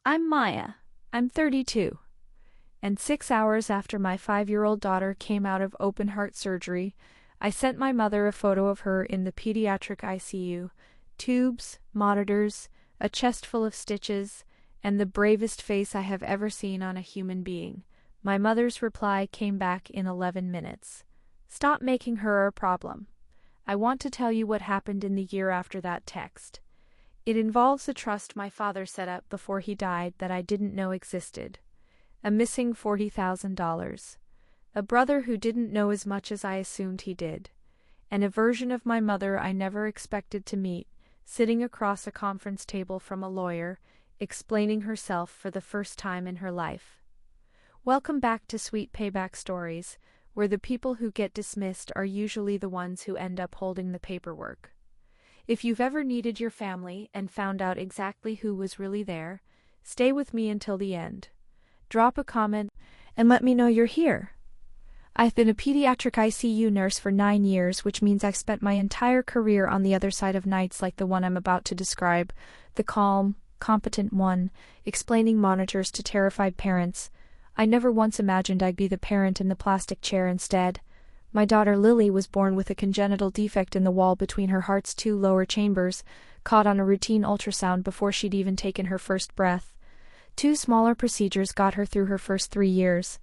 I'm Maya. I'm 32. And 6 hours after my 5-year-old daughter came out of open-heart surgery, I sent my mother a photo of her in the pediatric ICU, tubes, monitors, a chest full of stitches, and the bravest face I have ever seen on a human being. My mother's reply came back in 11 minutes. Stop making her a problem. I want to tell you what happened in the year after that text. It involves a trust my father set up before he died that I didn't know existed. A missing $40,000. A brother who didn't know as much as I assumed he did. And a version of my mother I never expected to meet, sitting across a conference table from a lawyer, explaining herself for the first time in her life. Welcome back to Sweet Payback Stories, where the people who get dismissed are usually the ones who end up holding the paperwork. If you've ever needed your family and found out exactly who was really there, stay with me until the end. Drop a comment and let me know you're here. I've been a pediatric ICU nurse for 9 years, which means I've spent my entire career on the other side of nights like the one I'm about to describe, the calm, competent one, explaining monitors to terrified parents. I never once imagined I'd be the parent in the plastic chair instead. My daughter Lily was born with a congenital defect in the wall between her heart's 2 lower chambers, caught on a routine ultrasound before she'd even taken her first breath. 2 smaller procedures got her through her first 3 years.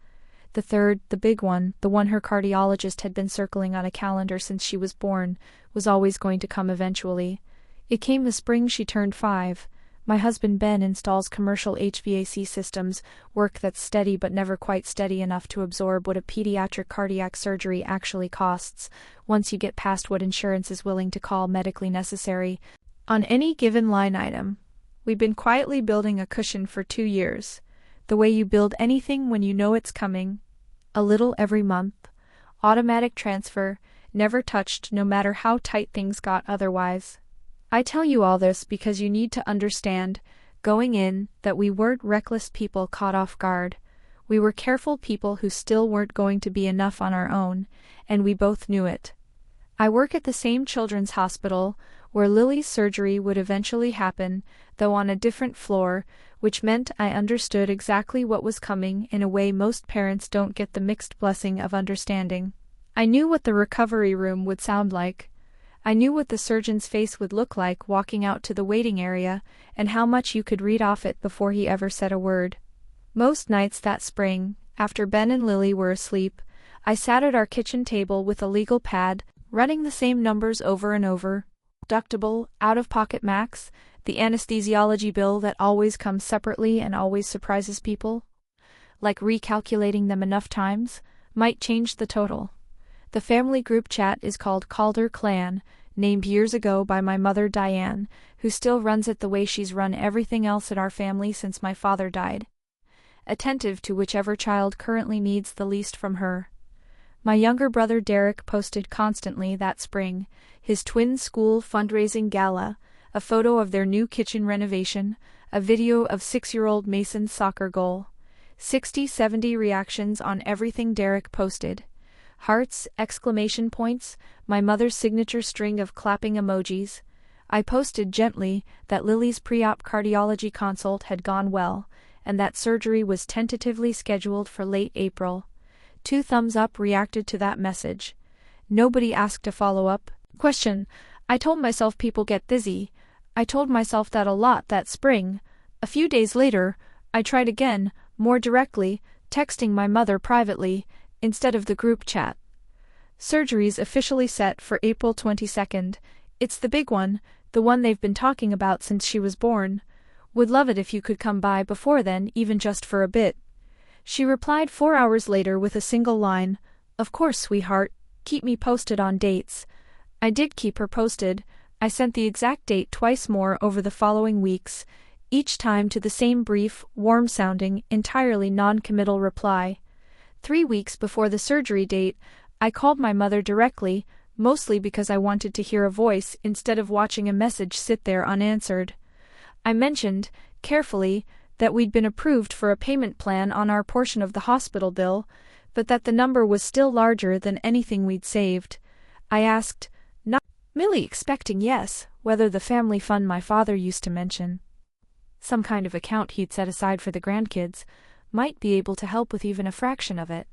The third, the big one, the one her cardiologist had been circling on a calendar since she was born, was always going to come eventually. It came the spring she turned 5. My husband Ben installs commercial HVAC systems, work that's steady but never quite steady enough to absorb what a pediatric cardiac surgery actually costs, once you get past what insurance is willing to call medically necessary. On any given line item, we've been quietly building a cushion for 2 years. The way you build anything when you know it's coming. A little every month. Automatic transfer, never touched no matter how tight things got otherwise. I tell you all this because you need to understand, going in, that we weren't reckless people caught off guard. We were careful people who still weren't going to be enough on our own, and we both knew it. I work at the same children's hospital, where Lily's surgery would eventually happen, though on a different floor, which meant I understood exactly what was coming in a way most parents don't get the mixed blessing of understanding. I knew what the recovery room would sound like. I knew what the surgeon's face would look like walking out to the waiting area, and how much you could read off it before he ever said a word. Most nights that spring, after Ben and Lily were asleep, I sat at our kitchen table with a legal pad, running the same numbers over and over. Deductible, out-of-pocket max, the anesthesiology bill that always comes separately and always surprises people. Like recalculating them enough times, might change the total. The family group chat is called Calder Clan, named years ago by my mother Diane, who still runs it the way she's run everything else in our family since my father died. Attentive to whichever child currently needs the least from her. My younger brother Derek posted constantly that spring, his twin school fundraising gala, a photo of their new kitchen renovation, a video of 6-year-old Mason's soccer goal. 60-70 reactions on everything Derek posted. Hearts, exclamation points, my mother's signature string of clapping emojis. I posted gently that Lily's pre-op cardiology consult had gone well, and that surgery was tentatively scheduled for late April. 2 thumbs up reacted to that message. Nobody asked a follow-up question. I told myself people get busy. I told myself that a lot that spring. A few days later, I tried again, more directly, texting my mother privately, instead of the group chat. Surgery's officially set for April 22nd. It's the big one, the one they've been talking about since she was born. Would love it if you could come by before then, even just for a bit. She replied 4 hours later with a single line, "Of course, sweetheart, keep me posted on dates." I did keep her posted. I sent the exact date twice more over the following weeks, each time to the same brief, warm-sounding, entirely non-committal reply. 3 weeks before the surgery date, I called my mother directly, mostly because I wanted to hear a voice instead of watching a message sit there unanswered. I mentioned, carefully, that we'd been approved for a payment plan on our portion of the hospital bill, but that the number was still larger than anything we'd saved. I asked, not merely expecting yes, whether the family fund my father used to mention. some kind of account he'd set aside for the grandkids, might be able to help with even a fraction of it.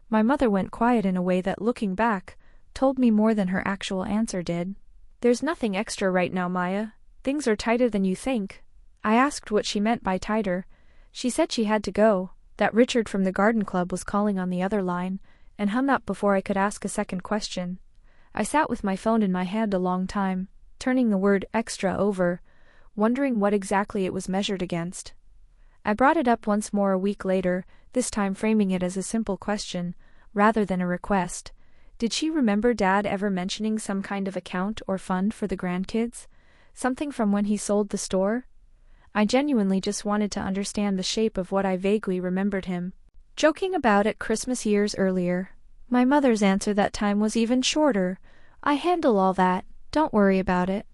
My mother went quiet in a way that, looking back, told me more than her actual answer did. "There's nothing extra right now, Maya. Things are tighter than you think." I asked what she meant by tighter. She said she had to go, that Richard from the garden club was calling on the other line, and hung up before I could ask a second question. I sat with my phone in my hand a long time, turning the word extra over, wondering what exactly it was measured against. I brought it up once more a week later, this time framing it as a simple question, rather than a request. Did she remember Dad ever mentioning some kind of account or fund for the grandkids? Something from when he sold the store? I genuinely just wanted to understand the shape of what I vaguely remembered him joking about at Christmas years earlier. My mother's answer that time was even shorter. "I handle all that, don't worry about it."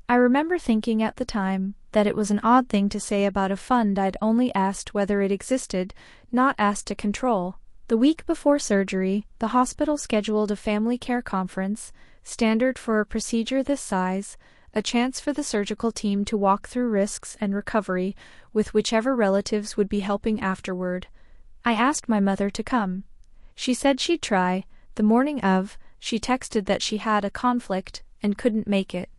I remember thinking at the time that it was an odd thing to say about a fund I'd only asked whether it existed, not asked to control. The week before surgery, the hospital scheduled a family care conference, standard for a procedure this size, a chance for the surgical team to walk through risks and recovery with whichever relatives would be helping afterward. I asked my mother to come. She said she'd try. The morning of, she texted that she had a conflict and couldn't make it.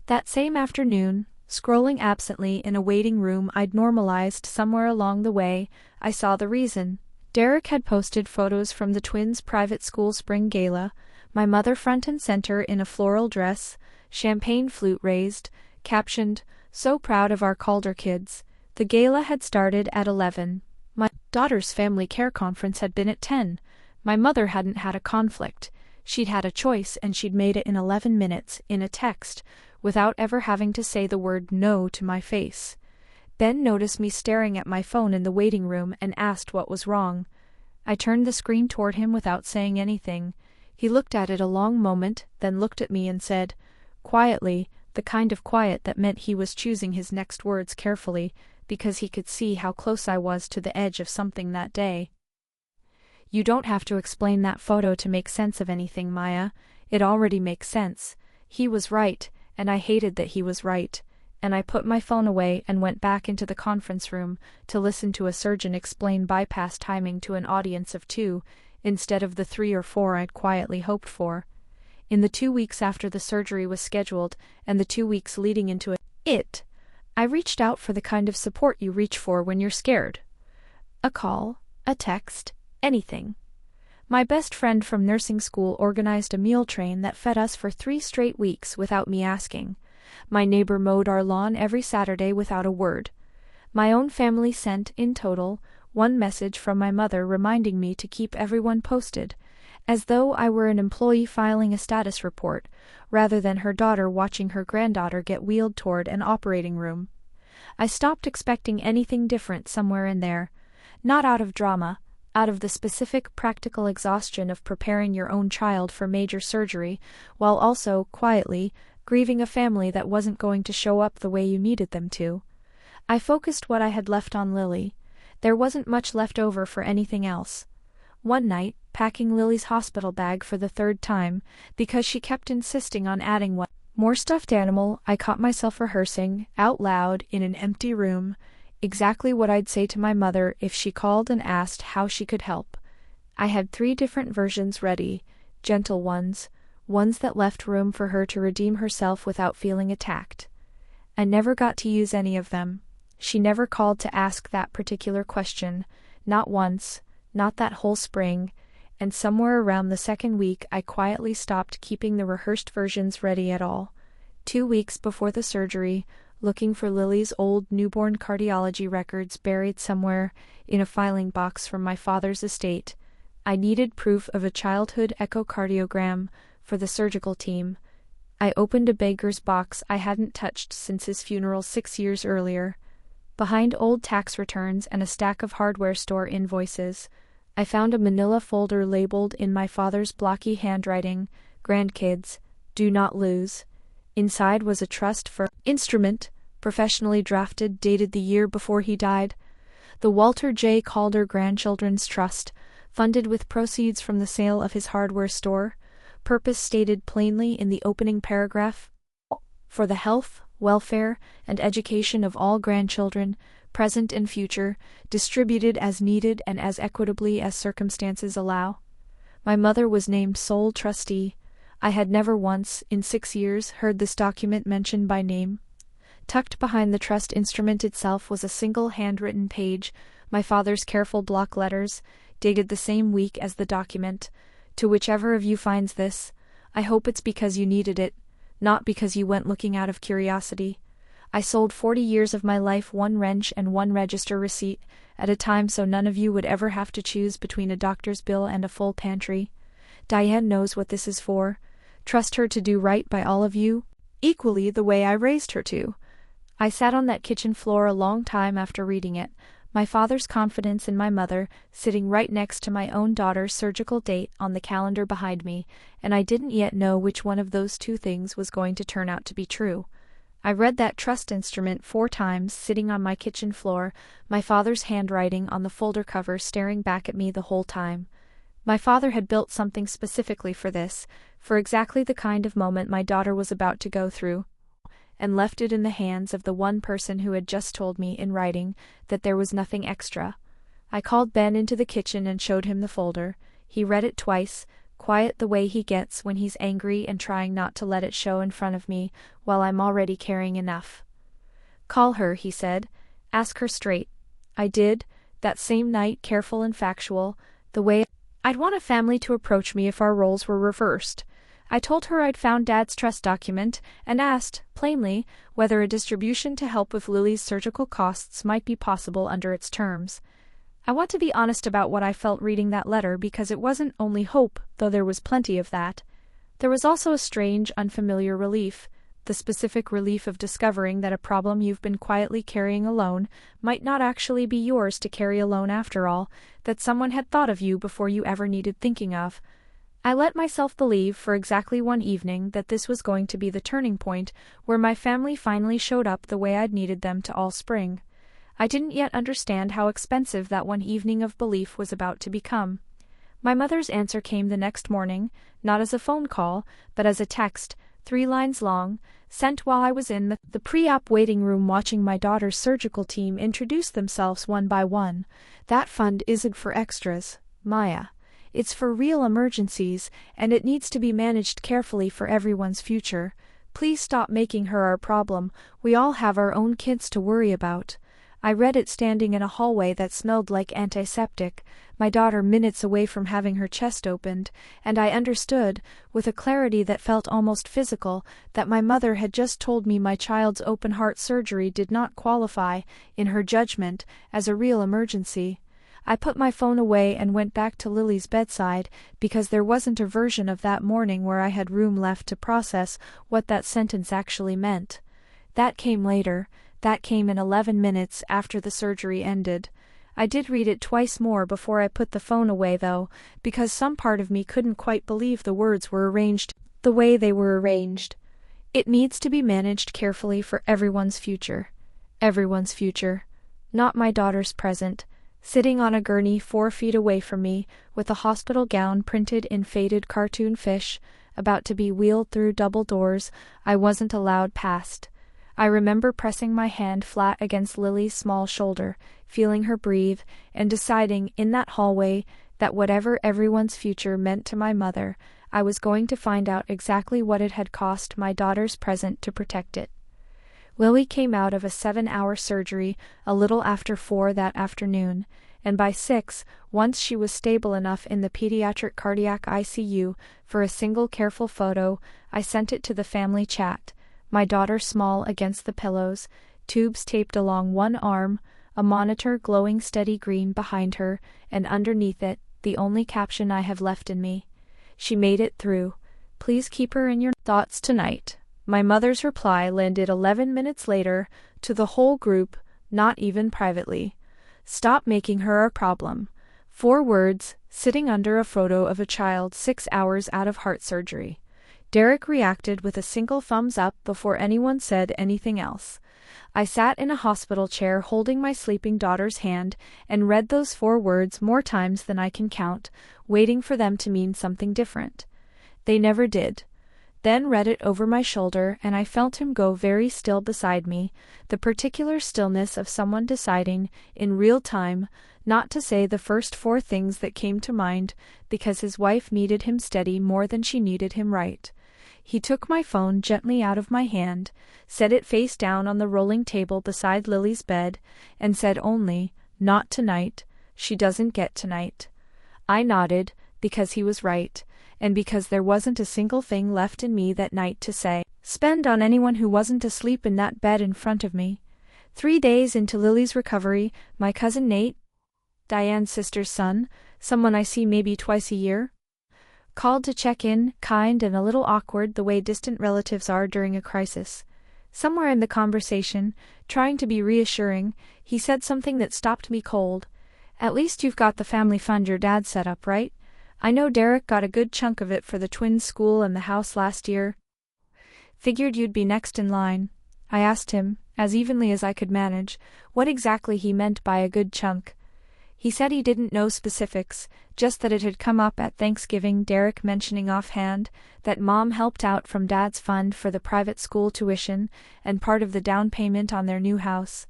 That same afternoon, scrolling absently in a waiting room I'd normalized somewhere along the way, I saw the reason. Derek had posted photos from the twins' private school spring gala, my mother front and center in a floral dress, champagne flute raised, captioned, "So proud of our Calder kids." The gala had started at 11. My daughter's family care conference had been at 10. My mother hadn't had a conflict. She'd had a choice and she'd made it in 11 minutes, in a text, without ever having to say the word no to my face. Ben noticed me staring at my phone in the waiting room and asked what was wrong. I turned the screen toward him without saying anything. He looked at it a long moment, then looked at me and said, quietly, the kind of quiet that meant he was choosing his next words carefully, because he could see how close I was to the edge of something that day. "You don't have to explain that photo to make sense of anything, Maya. It already makes sense. He was right, and I hated that he was right." And I put my phone away and went back into the conference room to listen to a surgeon explain bypass timing to an audience of 2, instead of the 3 or 4 I'd quietly hoped for. In the 2 weeks after the surgery was scheduled, and the 2 weeks leading into it, I reached out for the kind of support you reach for when you're scared. A call, a text, anything. My best friend from nursing school organized a meal train that fed us for 3 straight weeks without me asking. My neighbor mowed our lawn every Saturday without a word. My own family sent, in total, 1 message from my mother reminding me to keep everyone posted, as though I were an employee filing a status report, rather than her daughter watching her granddaughter get wheeled toward an operating room. I stopped expecting anything different somewhere in there, not out of drama, out of the specific practical exhaustion of preparing your own child for major surgery, while also, quietly, grieving a family that wasn't going to show up the way you needed them to. I focused what I had left on Lily. There wasn't much left over for anything else. One night, packing Lily's hospital bag for the 3rd time, because she kept insisting on adding one more stuffed animal, I caught myself rehearsing, out loud, in an empty room, exactly what I'd say to my mother if she called and asked how she could help. I had 3 different versions ready, gentle ones that left room for her to redeem herself without feeling attacked. I never got to use any of them. She never called to ask that particular question, not once, not that whole spring, and somewhere around the 2nd week I quietly stopped keeping the rehearsed versions ready at all. 2 weeks before the surgery, looking for Lily's old newborn cardiology records buried somewhere in a filing box from my father's estate, I needed proof of a childhood echocardiogram for the surgical team. I opened a baker's box I hadn't touched since his funeral 6 years earlier. Behind old tax returns and a stack of hardware store invoices, I found a manila folder labeled in my father's blocky handwriting, "Grandkids, do not lose." Inside was a trust for instrument, professionally drafted, dated the year before he died. The Walter J. Calder Grandchildren's Trust, funded with proceeds from the sale of his hardware store. Purpose stated plainly in the opening paragraph: for the health, welfare, and education of all grandchildren, present and future, distributed as needed and as equitably as circumstances allow. My mother was named sole trustee. I had never once, in 6 years, heard this document mentioned by name. Tucked behind the trust instrument itself was a single handwritten page, my father's careful block letters, dated the same week as the document. To whichever of you finds this, I hope it's because you needed it, not because you went looking out of curiosity. I sold 40 years of my life, one wrench and one register receipt at a time, so none of you would ever have to choose between a doctor's bill and a full pantry. Diane knows what this is for. Trust her to do right by all of you, equally the way I raised her to. I sat on that kitchen floor a long time after reading it, my father's confidence in my mother sitting right next to my own daughter's surgical date on the calendar behind me, and I didn't yet know which one of those two things was going to turn out to be true. I read that trust instrument 4 times, sitting on my kitchen floor, my father's handwriting on the folder cover staring back at me the whole time. My father had built something specifically for this, for exactly the kind of moment my daughter was about to go through, and left it in the hands of the one person who had just told me in writing that there was nothing extra. I called Ben into the kitchen and showed him the folder. He read it twice, quiet the way he gets when he's angry and trying not to let it show in front of me while I'm already carrying enough. "Call her," he said. "Ask her straight." I did, that same night, careful and factual, the way I'd want a family to approach me if our roles were reversed. I told her I'd found Dad's trust document and asked, plainly, whether a distribution to help with Lily's surgical costs might be possible under its terms. I want to be honest about what I felt reading that letter, because it wasn't only hope, though there was plenty of that. There was also a strange, unfamiliar relief, the specific relief of discovering that a problem you've been quietly carrying alone might not actually be yours to carry alone after all, that someone had thought of you before you ever needed thinking of. I let myself believe for exactly one evening that this was going to be the turning point where my family finally showed up the way I'd needed them to all spring. I didn't yet understand how expensive that one evening of belief was about to become. My mother's answer came the next morning, not as a phone call, but as a text, 3 lines long, sent while I was in the pre-op waiting room watching my daughter's surgical team introduce themselves one by one. "That fund isn't for extras, Maya. It's for real emergencies, and it needs to be managed carefully for everyone's future. Please stop making her our problem. We all have our own kids to worry about." I read it standing in a hallway that smelled like antiseptic, my daughter minutes away from having her chest opened, and I understood, with a clarity that felt almost physical, that my mother had just told me my child's open-heart surgery did not qualify, in her judgment, as a real emergency. I put my phone away and went back to Lily's bedside, because there wasn't a version of that morning where I had room left to process what that sentence actually meant. That came later. That came in 11 minutes after the surgery ended. I did read it twice more before I put the phone away, though, because some part of me couldn't quite believe the words were arranged the way they were arranged. It needs to be managed carefully for everyone's future. Everyone's future. Not my daughter's present. Sitting on a gurney 4 feet away from me, with a hospital gown printed in faded cartoon fish, about to be wheeled through double doors I wasn't allowed past. I remember pressing my hand flat against Lily's small shoulder, feeling her breathe, and deciding in that hallway that whatever everyone's future meant to my mother, I was going to find out exactly what it had cost my daughter's present to protect it. Lily came out of a 7-hour surgery a little after 4 that afternoon, and by 6, once she was stable enough in the pediatric cardiac ICU for a single careful photo, I sent it to the family chat. My daughter small against the pillows, tubes taped along one arm, a monitor glowing steady green behind her, and underneath it, the only caption I have left in me. "She made it through. Please keep her in your thoughts tonight." My mother's reply landed 11 minutes later, to the whole group, not even privately. "Stop making her our problem." 4 words, sitting under a photo of a child 6 hours out of heart surgery. Derek reacted with a single thumbs up before anyone said anything else. I sat in a hospital chair holding my sleeping daughter's hand and read those 4 words more times than I can count, waiting for them to mean something different. They never did. then read it over my shoulder, and I felt him go very still beside me, the particular stillness of someone deciding, in real time, not to say the first 4 things that came to mind, because his wife needed him steady more than she needed him right. He took my phone gently out of my hand, set it face down on the rolling table beside Lily's bed, and said only, "Not tonight, she doesn't get tonight." I nodded, because he was right, and because there wasn't a single thing left in me that night to spend on anyone who wasn't asleep in that bed in front of me. 3 days into Lily's recovery, my cousin Nate, Diane's sister's son, someone I see maybe twice a year, called to check in, kind and a little awkward the way distant relatives are during a crisis. Somewhere in the conversation, trying to be reassuring, he said something that stopped me cold. "At least you've got the family fund your dad set up, right? I know Derek got a good chunk of it for the twins' school and the house last year. Figured you'd be next in line." I asked him, as evenly as I could manage, what exactly he meant by a good chunk. He said he didn't know specifics, just that it had come up at Thanksgiving, Derek mentioning offhand that Mom helped out from Dad's fund for the private school tuition and part of the down payment on their new house.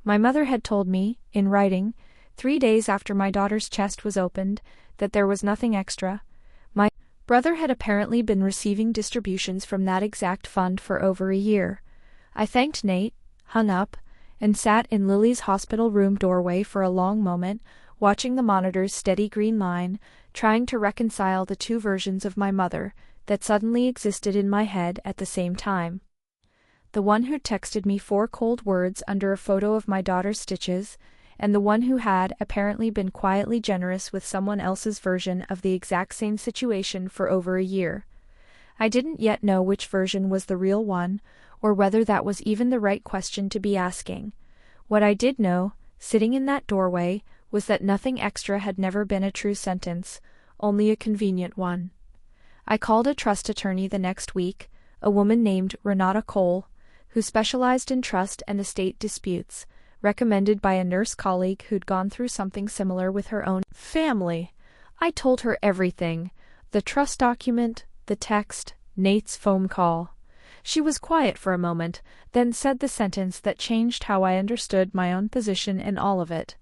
My mother had told me, in writing, 3 days after my daughter's chest was opened, that there was nothing extra. My brother had apparently been receiving distributions from that exact fund for over a year. I thanked Nate, hung up, and sat in Lily's hospital room doorway for a long moment, watching the monitor's steady green line, trying to reconcile the 2 versions of my mother that suddenly existed in my head at the same time. The one who texted me 4 cold words under a photo of my daughter's stitches, and the one who had apparently been quietly generous with someone else's version of the exact same situation for over a year. I didn't yet know which version was the real one, or whether that was even the right question to be asking. What I did know, sitting in that doorway, was that nothing extra had never been a true sentence, only a convenient one. I called a trust attorney the next week, a woman named Renata Cole, who specialized in trust and estate disputes, recommended by a nurse colleague who'd gone through something similar with her own family. I told her everything: the trust document, the text, Nate's phone call. She was quiet for a moment, then said the sentence that changed how I understood my own position in all of it.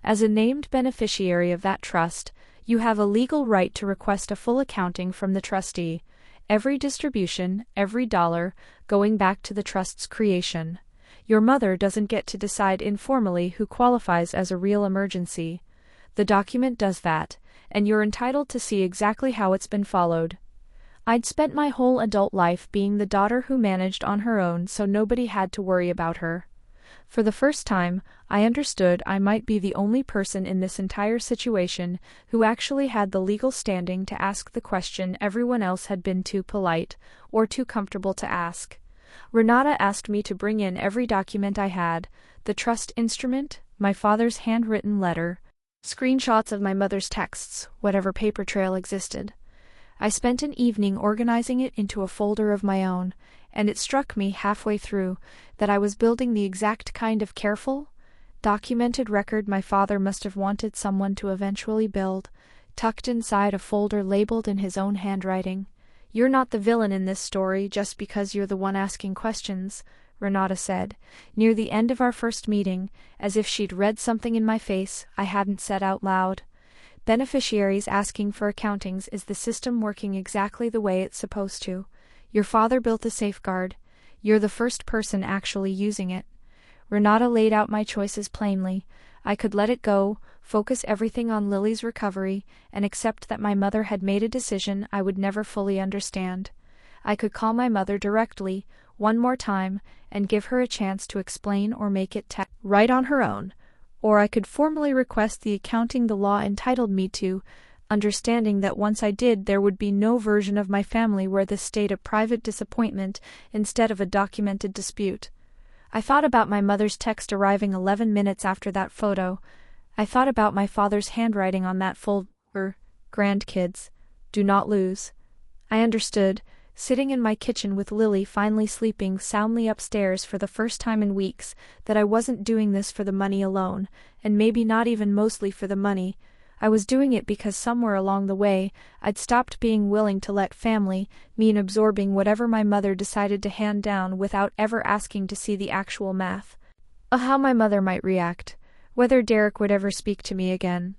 "As a named beneficiary of that trust, you have a legal right to request a full accounting from the trustee, every distribution, every dollar, going back to the trust's creation. Your mother doesn't get to decide informally who qualifies as a real emergency. The document does that, and you're entitled to see exactly how it's been followed." I'd spent my whole adult life being the daughter who managed on her own so nobody had to worry about her. For the first time, I understood I might be the only person in this entire situation who actually had the legal standing to ask the question everyone else had been too polite, or too comfortable to ask. Renata asked me to bring in every document I had, the trust instrument, my father's handwritten letter, screenshots of my mother's texts, whatever paper trail existed. I spent an evening organizing it into a folder of my own, and it struck me halfway through that I was building the exact kind of careful, documented record my father must have wanted someone to eventually build, tucked inside a folder labeled in his own handwriting. "You're not the villain in this story just because you're the one asking questions," Renata said, near the end of our first meeting, as if she'd read something in my face I hadn't said out loud. "Beneficiaries asking for accountings is the system working exactly the way it's supposed to. Your father built the safeguard. You're the first person actually using it." Renata laid out my choices plainly. I could let it go, focus everything on Lily's recovery, and accept that my mother had made a decision I would never fully understand. I could call my mother directly, one more time, and give her a chance to explain or make it right on her own. Or I could formally request the accounting the law entitled me to, understanding that once I did there would be no version of my family where this stayed a private disappointment instead of a documented dispute. I thought about my mother's text arriving 11 minutes after that photo. I thought about my father's handwriting on that folder, "Grandkids, do not lose." I understood, sitting in my kitchen with Lily finally sleeping soundly upstairs for the first time in weeks, that I wasn't doing this for the money alone, and maybe not even mostly for the money. I was doing it because somewhere along the way, I'd stopped being willing to let family mean absorbing whatever my mother decided to hand down without ever asking to see the actual math of how my mother might react, whether Derek would ever speak to me again,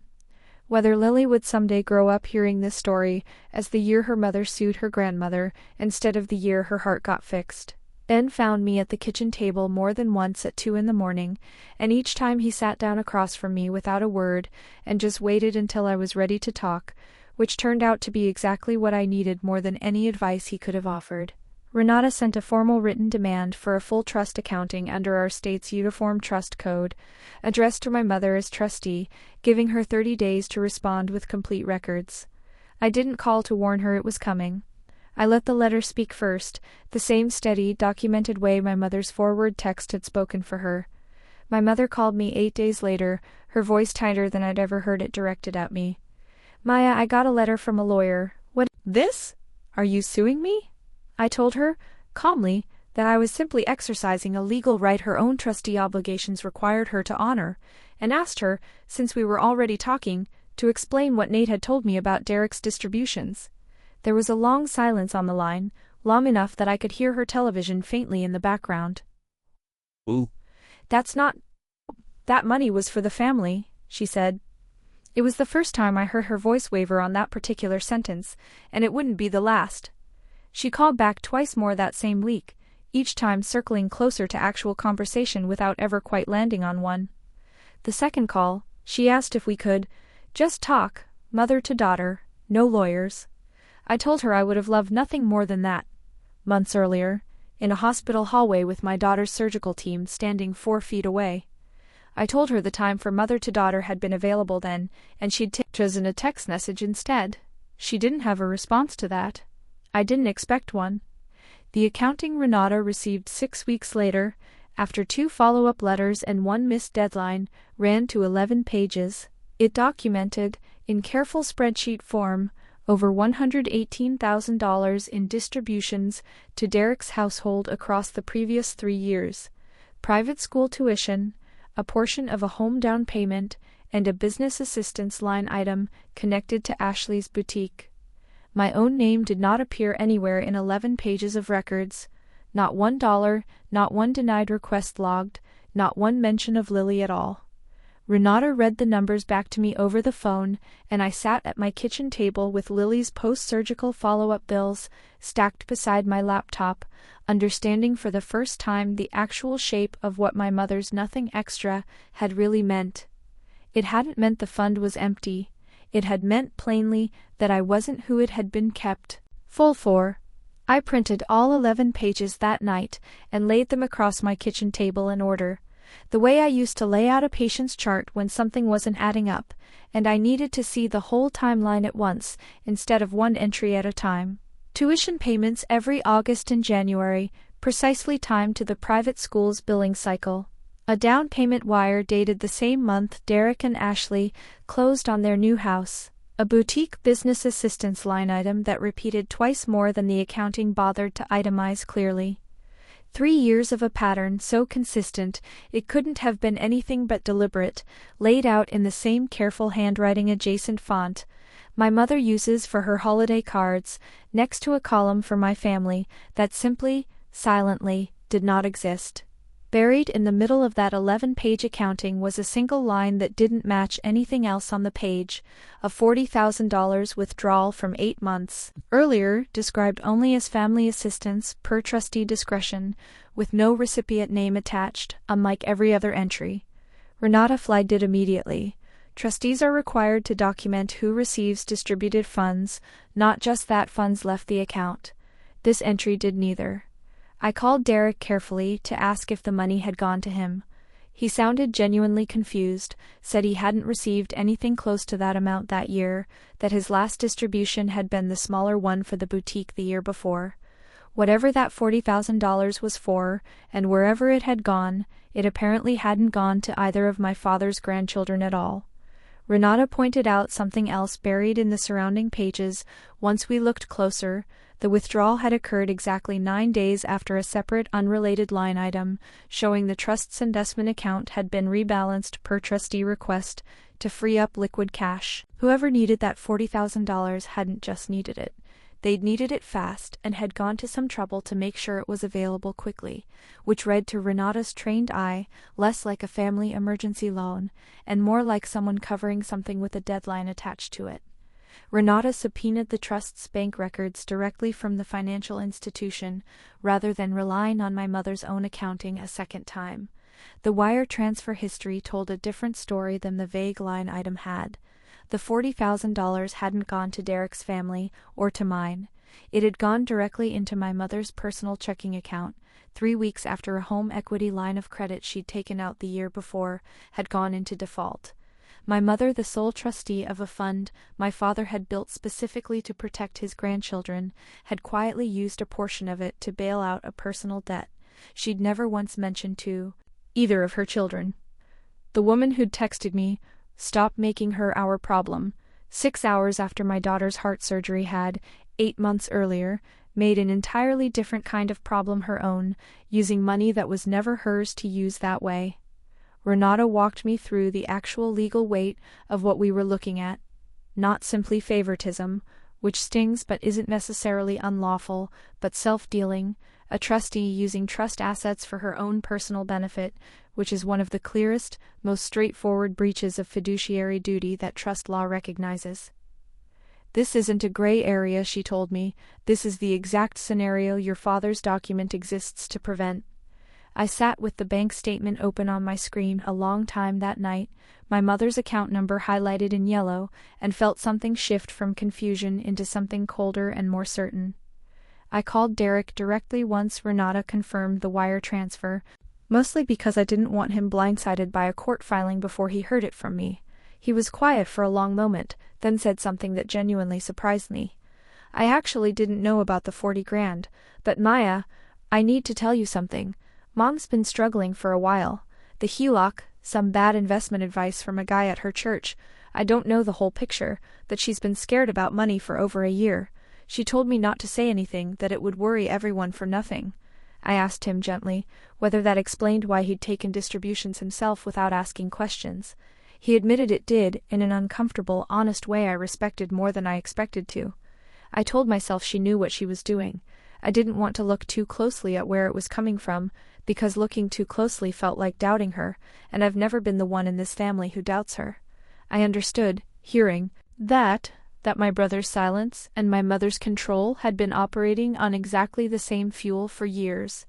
whether Lily would someday grow up hearing this story as the year her mother sued her grandmother instead of the year her heart got fixed. Ben found me at the kitchen table more than once at 2 a.m, and each time he sat down across from me without a word and just waited until I was ready to talk, which turned out to be exactly what I needed more than any advice he could have offered. Renata sent a formal written demand for a full trust accounting under our state's Uniform Trust Code, addressed to my mother as trustee, giving her 30 days to respond with complete records. I didn't call to warn her it was coming. I let the letter speak first, the same steady, documented way my mother's forward text had spoken for her. My mother called me 8 days later, her voice tighter than I'd ever heard it directed at me. "Maya, I got a letter from a lawyer. What? This? Are you suing me?" I told her, calmly, that I was simply exercising a legal right her own trustee obligations required her to honor, and asked her, since we were already talking, to explain what Nate had told me about Derek's distributions. There was a long silence on the line, long enough that I could hear her television faintly in the background. "Ooh. That money was for the family," she said. It was the first time I heard her voice waver on that particular sentence, and it wouldn't be the last. She called back twice more that same week, each time circling closer to actual conversation without ever quite landing on one. The second call, she asked if we could just talk, mother to daughter, no lawyers. I told her I would have loved nothing more than that. Months earlier, in a hospital hallway with my daughter's surgical team standing 4 feet away. I told her the time for mother to daughter had been available then, and she'd chosen a text message instead. She didn't have a response to that. I didn't expect one. The accounting Renata received 6 weeks later, after 2 follow-up letters and 1 missed deadline, ran to 11 pages. It documented, in careful spreadsheet form, over $118,000 in distributions to Derek's household across the previous 3 years, private school tuition, a portion of a home down payment, and a business assistance line item connected to Ashley's boutique. My own name did not appear anywhere in 11 pages of records, not $1, not one denied request logged, not one mention of Lily at all. Renata read the numbers back to me over the phone, and I sat at my kitchen table with Lily's post-surgical follow-up bills stacked beside my laptop, understanding for the first time the actual shape of what my mother's nothing extra had really meant. It hadn't meant the fund was empty. It had meant plainly that I wasn't who it had been kept full for. I printed all 11 pages that night and laid them across my kitchen table in order, the way I used to lay out a patient's chart when something wasn't adding up, and I needed to see the whole timeline at once, instead of one entry at a time. Tuition payments every August and January, precisely timed to the private school's billing cycle. A down payment wire dated the same month Derek and Ashley closed on their new house. A boutique business assistance line item that repeated twice more than the accounting bothered to itemize clearly. 3 years of a pattern so consistent it couldn't have been anything but deliberate, laid out in the same careful handwriting adjacent font my mother uses for her holiday cards, next to a column for my family that simply, silently, did not exist. Buried in the middle of that 11-page accounting was a single line that didn't match anything else on the page, a $40,000 withdrawal from 8 months earlier, described only as family assistance per trustee discretion, with no recipient name attached, unlike every other entry. Renata flagged it immediately. Trustees are required to document who receives distributed funds, not just that funds left the account. This entry did neither. I called Derek carefully to ask if the money had gone to him. He sounded genuinely confused, said he hadn't received anything close to that amount that year, that his last distribution had been the smaller one for the boutique the year before. Whatever that $40,000 was for, and wherever it had gone, it apparently hadn't gone to either of my father's grandchildren at all. Renata pointed out something else buried in the surrounding pages once we looked closer, the The withdrawal had occurred exactly 9 days after a separate unrelated line item showing the trust's investment account had been rebalanced per trustee request to free up liquid cash. Whoever needed that $40,000 hadn't just needed it. They'd needed it fast and had gone to some trouble to make sure it was available quickly, which read to Renata's trained eye less like a family emergency loan and more like someone covering something with a deadline attached to it. Renata subpoenaed the trust's bank records directly from the financial institution rather than relying on my mother's own accounting a second time. The wire transfer history told a different story than the vague line item had. The $40,000 hadn't gone to Derek's family or to mine. It had gone directly into my mother's personal checking account, 3 weeks after a home equity line of credit she'd taken out the year before had gone into default. My mother, the sole trustee of a fund my father had built specifically to protect his grandchildren, had quietly used a portion of it to bail out a personal debt she'd never once mentioned to either of her children. The woman who'd texted me, "Stop making her our problem," 6 hours after my daughter's heart surgery had, 8 months earlier, made an entirely different kind of problem her own, using money that was never hers to use that way. Renata walked me through the actual legal weight of what we were looking at. Not simply favoritism, which stings but isn't necessarily unlawful, but self-dealing, a trustee using trust assets for her own personal benefit, which is one of the clearest, most straightforward breaches of fiduciary duty that trust law recognizes. "This isn't a gray area," she told me. "This is the exact scenario your father's document exists to prevent." I sat with the bank statement open on my screen a long time that night, my mother's account number highlighted in yellow, and felt something shift from confusion into something colder and more certain. I called Derek directly once Renata confirmed the wire transfer, mostly because I didn't want him blindsided by a court filing before he heard it from me. He was quiet for a long moment, then said something that genuinely surprised me. "I actually didn't know about the 40 grand, but Maya, I need to tell you something. Mom's been struggling for a while. The HELOC, some bad investment advice from a guy at her church. I don't know the whole picture, that she's been scared about money for over a year. She told me not to say anything, that it would worry everyone for nothing." I asked him gently whether that explained why he'd taken distributions himself without asking questions. He admitted it did, in an uncomfortable, honest way I respected more than I expected to. I told myself she knew what she was doing. I didn't want to look too closely at where it was coming from, because looking too closely felt like doubting her, and I've never been the one in this family who doubts her. I understood, hearing, that my brother's silence and my mother's control had been operating on exactly the same fuel for years,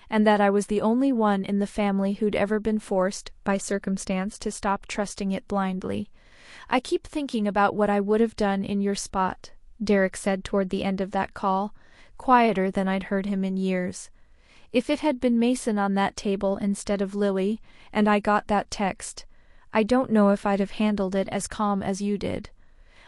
and that I was the only one in the family who'd ever been forced, by circumstance, to stop trusting it blindly. "I keep thinking about what I would have done in your spot," Derek said toward the end of that call, quieter than I'd heard him in years. "If it had been Mason on that table instead of Lily, and I got that text, I don't know if I'd have handled it as calm as you did."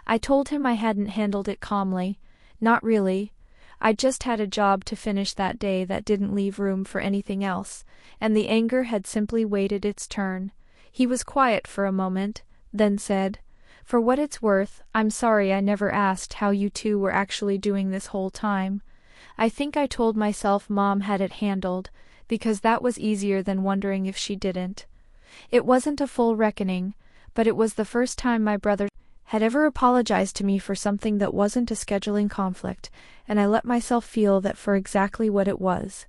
I told him I hadn't handled it calmly. Not really. I just had a job to finish that day that didn't leave room for anything else, and the anger had simply waited its turn. He was quiet for a moment, then said, "For what it's worth, I'm sorry I never asked how you two were actually doing this whole time. I think I told myself Mom had it handled, because that was easier than wondering if she didn't. It wasn't a full reckoning, but it was the first time my brother had ever apologized to me for something that wasn't a scheduling conflict, and I let myself feel that for exactly what it was."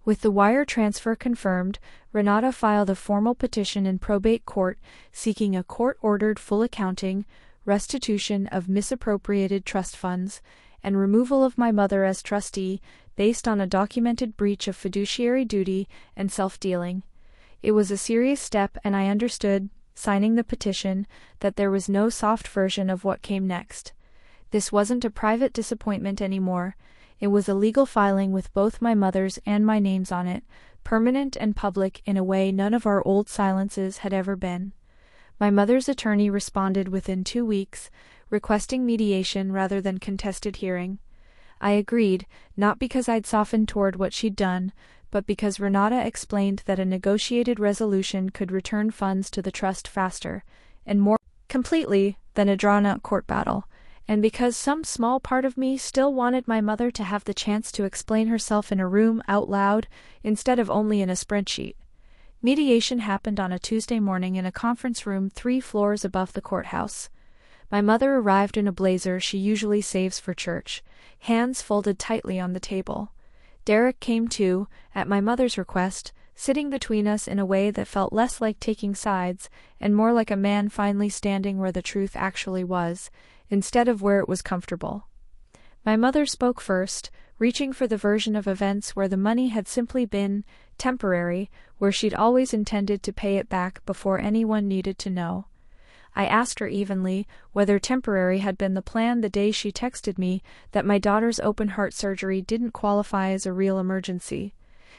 With the wire transfer confirmed, Renata filed a formal petition in probate court seeking a court-ordered full accounting, restitution of misappropriated trust funds, and removal of my mother as trustee based on a documented breach of fiduciary duty and self-dealing. It was a serious step, and I understood, signing the petition, that there was no soft version of what came next. This wasn't a private disappointment anymore. It was a legal filing with both my mother's and my names on it, permanent and public in a way none of our old silences had ever been. My mother's attorney responded within 2 weeks, requesting mediation rather than contested hearing. I agreed, not because I'd softened toward what she'd done, but because Renata explained that a negotiated resolution could return funds to the trust faster, and more completely, than a drawn-out court battle, and because some small part of me still wanted my mother to have the chance to explain herself in a room out loud instead of only in a spreadsheet. Mediation happened on a Tuesday morning in a conference room 3 floors above the courthouse. My mother arrived in a blazer she usually saves for church, hands folded tightly on the table. Derek came too, at my mother's request, sitting between us in a way that felt less like taking sides and more like a man finally standing where the truth actually was, instead of where it was comfortable. My mother spoke first, reaching for the version of events where the money had simply been temporary, where she'd always intended to pay it back before anyone needed to know. I asked her evenly whether temporary had been the plan the day she texted me that my daughter's open heart surgery didn't qualify as a real emergency.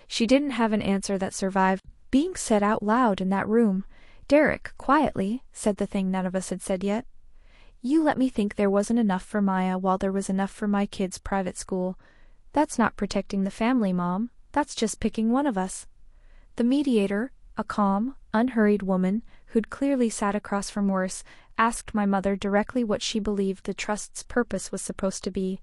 She didn't have an answer that survived being said out loud in that room. Derek, quietly, said the thing none of us had said yet. You let me think there wasn't enough for Maya while there was enough for my kids' private school. That's not protecting the family, Mom. That's just picking one of us. The mediator, a calm, unhurried woman who'd clearly sat across from worse, asked my mother directly what she believed the trust's purpose was supposed to be.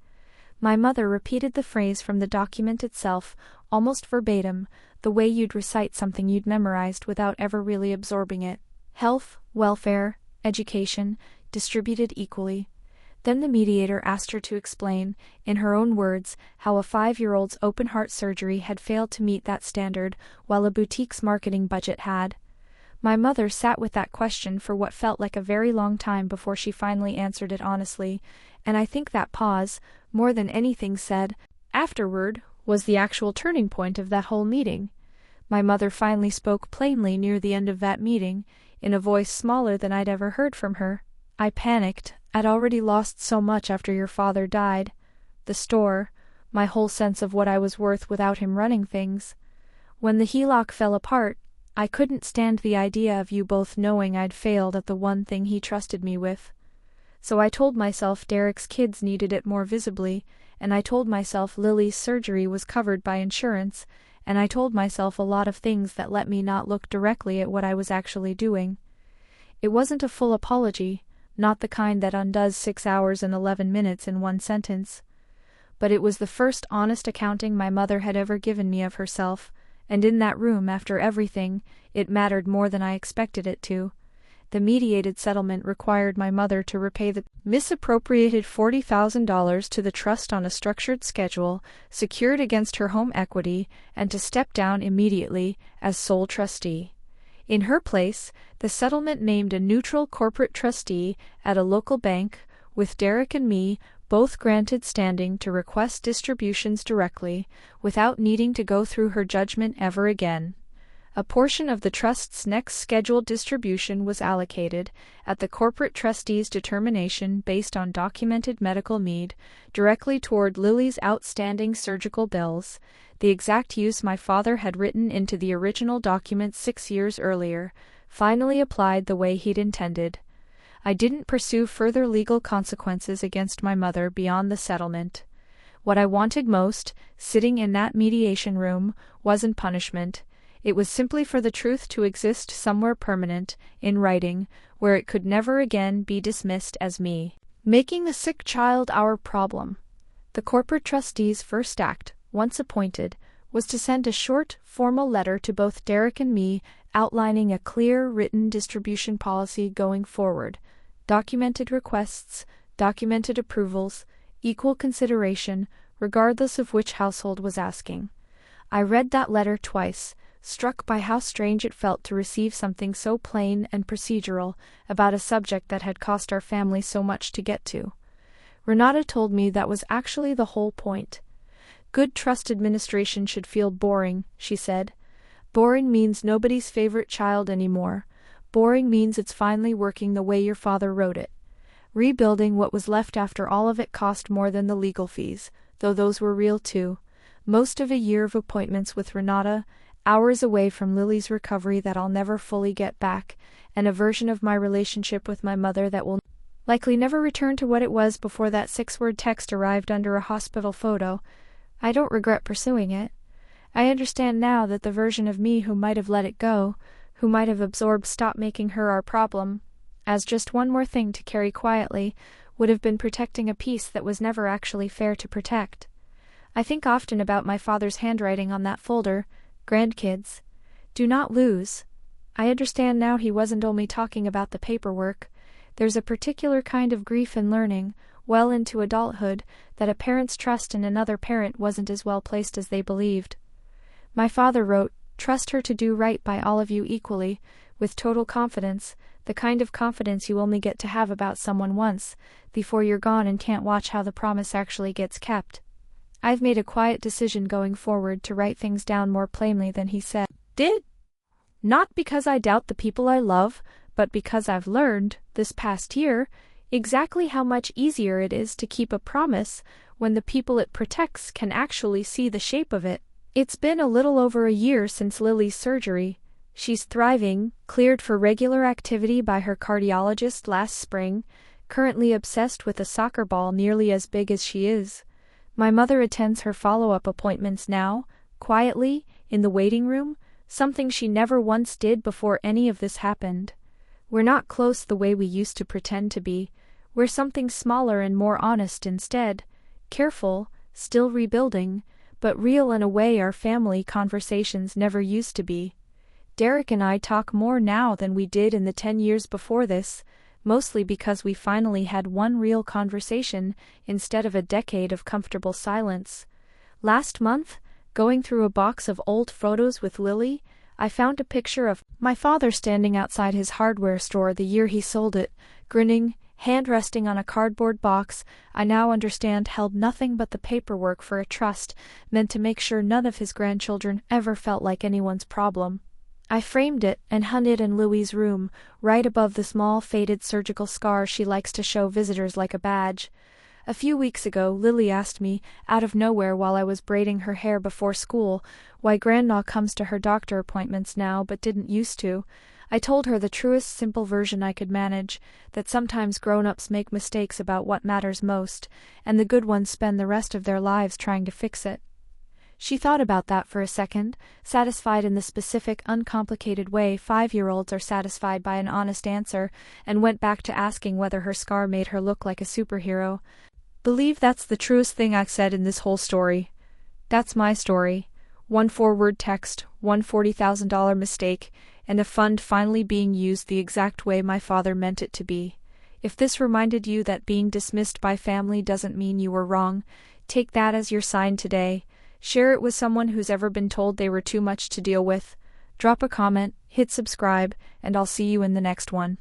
My mother repeated the phrase from the document itself, almost verbatim, the way you'd recite something you'd memorized without ever really absorbing it. Health, welfare, education, distributed equally. Then the mediator asked her to explain, in her own words, how a 5-year-old's open-heart surgery had failed to meet that standard while a boutique's marketing budget had. My mother sat with that question for what felt like a very long time before she finally answered it honestly, and I think that pause, more than anything said afterward, was the actual turning point of that whole meeting. My mother finally spoke plainly near the end of that meeting, in a voice smaller than I'd ever heard from her. I panicked. I'd already lost so much after your father died. The store, my whole sense of what I was worth without him running things. When the HELOC fell apart, I couldn't stand the idea of you both knowing I'd failed at the one thing he trusted me with. So I told myself Derek's kids needed it more visibly, and I told myself Lily's surgery was covered by insurance, and I told myself a lot of things that let me not look directly at what I was actually doing. It wasn't a full apology, not the kind that undoes 6 hours and 11 minutes in one sentence. But it was the first honest accounting my mother had ever given me of herself, and in that room, after everything, it mattered more than I expected it to. The mediated settlement required my mother to repay the misappropriated $40,000 to the trust on a structured schedule, secured against her home equity, and to step down immediately as sole trustee. In her place, the settlement named a neutral corporate trustee at a local bank, with Derek and me both granted standing to request distributions directly, without needing to go through her judgment ever again. A portion of the trust's next scheduled distribution was allocated, at the corporate trustee's determination based on documented medical need, directly toward Lily's outstanding surgical bills, the exact use my father had written into the original document 6 years earlier, finally applied the way he'd intended. I didn't pursue further legal consequences against my mother beyond the settlement. What I wanted most, sitting in that mediation room, wasn't punishment. It was simply for the truth to exist somewhere permanent, in writing, where it could never again be dismissed as me making a sick child our problem. The corporate trustee's first act, once appointed, was to send a short, formal letter to both Derek and me outlining a clear, written distribution policy going forward, documented requests, documented approvals, equal consideration, regardless of which household was asking. I read that letter twice, struck by how strange it felt to receive something so plain and procedural about a subject that had cost our family so much to get to. Renata told me that was actually the whole point. Good trust administration should feel boring, she said. Boring means nobody's favorite child anymore. Boring means it's finally working the way your father wrote it. Rebuilding what was left after all of it cost more than the legal fees, though those were real too. Most of a year of appointments with Renata, hours away from Lily's recovery that I'll never fully get back, and a version of my relationship with my mother that will likely never return to what it was before that 6-word text arrived under a hospital photo. I don't regret pursuing it. I understand now that the version of me who might have let it go, who might have absorbed stop making her our problem, as just one more thing to carry quietly, would have been protecting a peace that was never actually fair to protect. I think often about my father's handwriting on that folder, grandkids. Do not lose. I understand now he wasn't only talking about the paperwork. There's a particular kind of grief in learning, well into adulthood, that a parent's trust in another parent wasn't as well placed as they believed. My father wrote, "Trust her to do right by all of you equally, with total confidence, the kind of confidence you only get to have about someone once, before you're gone and can't watch how the promise actually gets kept." I've made a quiet decision going forward to write things down more plainly than he did. Not because I doubt the people I love, but because I've learned, this past year, exactly how much easier it is to keep a promise when the people it protects can actually see the shape of it. It's been a little over a year since Lily's surgery. She's thriving, cleared for regular activity by her cardiologist last spring, currently obsessed with a soccer ball nearly as big as she is. My mother attends her follow-up appointments now, quietly, in the waiting room, something she never once did before any of this happened. We're not close the way we used to pretend to be. We're something smaller and more honest instead, careful, still rebuilding, but real in a way our family conversations never used to be. Derek and I talk more now than we did in the 10 years before this, mostly because we finally had one real conversation instead of a decade of comfortable silence. Last month, going through a box of old photos with Lily, I found a picture of my father standing outside his hardware store the year he sold it, grinning, hand resting on a cardboard box I now understand held nothing but the paperwork for a trust meant to make sure none of his grandchildren ever felt like anyone's problem. I framed it and hung it in Lily's room, right above the small faded surgical scar she likes to show visitors like a badge. A few weeks ago, Lily asked me, out of nowhere while I was braiding her hair before school, why Grandma comes to her doctor appointments now but didn't used to. I told her the truest simple version I could manage, that sometimes grown-ups make mistakes about what matters most, and the good ones spend the rest of their lives trying to fix it. She thought about that for a second, satisfied in the specific, uncomplicated way 5-year-olds are satisfied by an honest answer, and went back to asking whether her scar made her look like a superhero. Believe that's the truest thing I've said in this whole story. That's my story. One forward text, one $40,000 mistake, and a fund finally being used the exact way my father meant it to be. If this reminded you that being dismissed by family doesn't mean you were wrong, take that as your sign today. Share it with someone who's ever been told they were too much to deal with. Drop a comment, hit subscribe, and I'll see you in the next one.